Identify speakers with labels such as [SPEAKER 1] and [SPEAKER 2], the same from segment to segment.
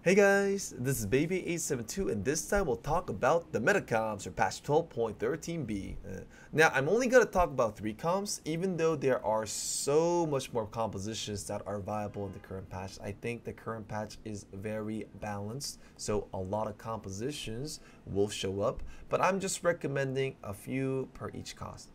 [SPEAKER 1] Hey guys, this is Bebe872 and this time we'll talk about the meta comps for patch 12.13b. Now I'm only going to talk about 3 comps even though there are so much more compositions that are viable in the current patch. I think the current patch is very balanced, so a lot of compositions will show up, but I'm just recommending a few per each cost.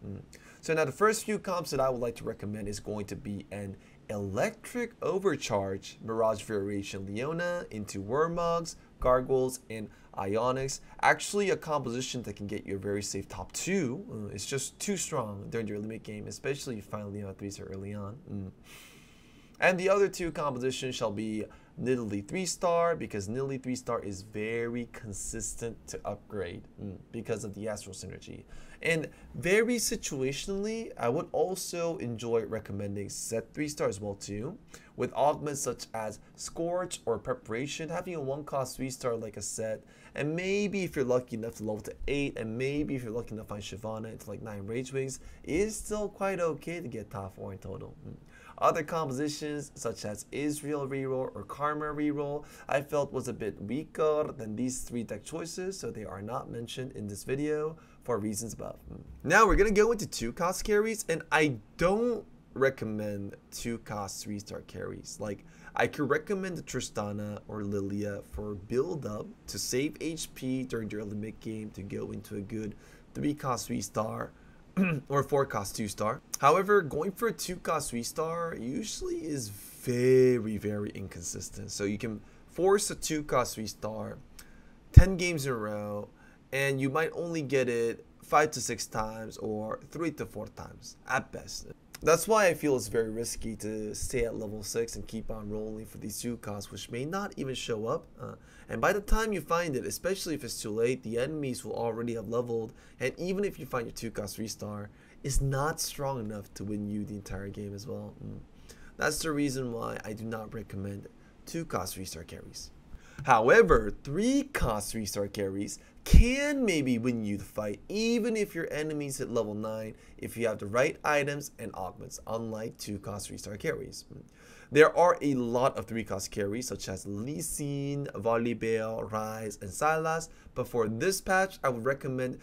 [SPEAKER 1] So now the first few comps that I would like to recommend is going to be an Electric Overcharge Mirage Variation Leona into Wormogs, Gargoyles, and Ionics. Actually a composition that can get you a very safe top 2. It's just too strong during your limit game, especially if you find Leona 3 so early on. And the other 2 compositions shall be Nidalee 3-star, because Nidalee 3-star is very consistent to upgrade because of the Astral Synergy. And very situationally, I would also enjoy recommending SET 3-star as well too, with augments such as Scorch or Preparation, having a 1-cost 3-star like a SET, and maybe if you're lucky enough to level to 8, and maybe if you're lucky enough to find Shyvana into like 9 Rage Wings, it is still quite okay to get top 4 in total. Other compositions such as Israel reroll or Karma reroll I felt was a bit weaker than these 3 deck choices, so they are not mentioned in this video for reasons above. Now we're going to go into 2-cost carries, and I don't recommend 2-cost 3-star carries. Like, I could recommend the Tristana or Lilia for build up to save HP during your limit game to go into a good 3-cost 3-star or 4-cost 2-star. However, going for a 2-cost 3-star usually is very inconsistent. So you can force a 2-cost 3-star 10 games in a row, and you might only get it 5 to 6 times or 3 to 4 times at best. That's why I feel it's very risky to stay at level 6 and keep on rolling for these 2 costs, which may not even show up. And by the time you find it, especially if it's too late, the enemies will already have leveled. And even if you find your 2-cost 3-star, it's not strong enough to win you the entire game as well. That's the reason why I do not recommend 2-cost 3-star carries. However, 3-cost 3-star carries can maybe win you the fight even if your enemies hit level 9 if you have the right items and augments, unlike 2-cost 3-star carries. There are a lot of 3-cost carries such as Lee Sin, Volibear, Rise, and Sylas, but for this patch I would recommend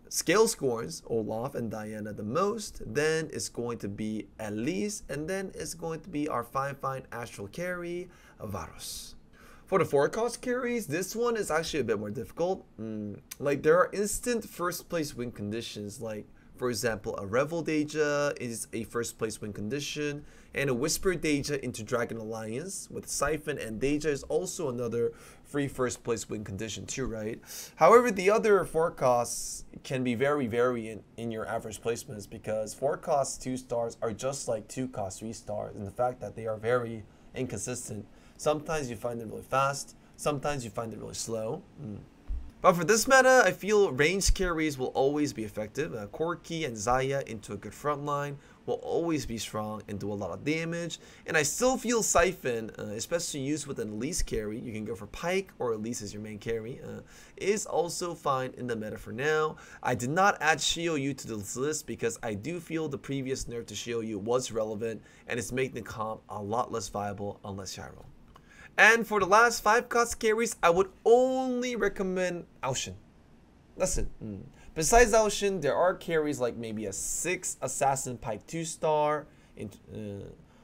[SPEAKER 1] Scale Scorns, Olaf and Diana the most, then it's going to be Elise, and then it's going to be our fine Astral carry, Varus. For the 4-cost carries, this one is actually a bit more difficult. Like, there are instant first place win conditions, like for example a Revel Deja is a first place win condition, and a Whisper Deja into Dragon Alliance with Siphon and Deja is also another free first place win condition too, right? However, the other 4 costs can be very variant in your average placements, because 4-cost 2-stars are just like 2-cost 3-stars in the fact that they are very inconsistent. Sometimes you find it really fast, sometimes you find it really slow. But for this meta, I feel ranged carries will always be effective. Corki and Zaya into a good front line will always be strong and do a lot of damage. And I still feel Siphon, especially used with an Elise carry, you can go for Pike or Elise as your main carry, is also fine in the meta for now. I did not add Shioyu to this list because I do feel the previous nerf to Shioyu was relevant and it's making the comp a lot less viable unless Gyro. And for the last 5-cost carries, I would only recommend Aoshin. That's it. Besides Aoshin, there are carries like maybe a 6 Assassin Pike 2-star,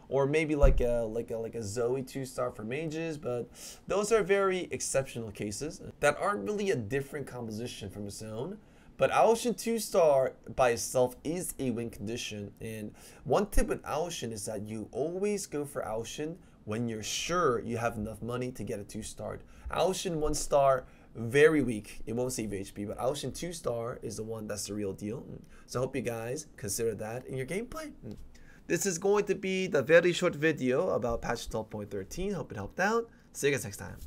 [SPEAKER 1] or maybe like a Zoe 2-star for mages, but those are very exceptional cases that aren't really a different composition from its own. But Aoshin 2-star by itself is a win condition, and one tip with Aoshin is that you always go for Aoshin when you're sure you have enough money to get a 2-star. Aoshin 1-star, very weak. It won't save HP, but Aoshin 2-star is the one that's the real deal. So I hope you guys consider that in your gameplay. This is going to be the very short video about patch 12.13. Hope it helped out. See you guys next time.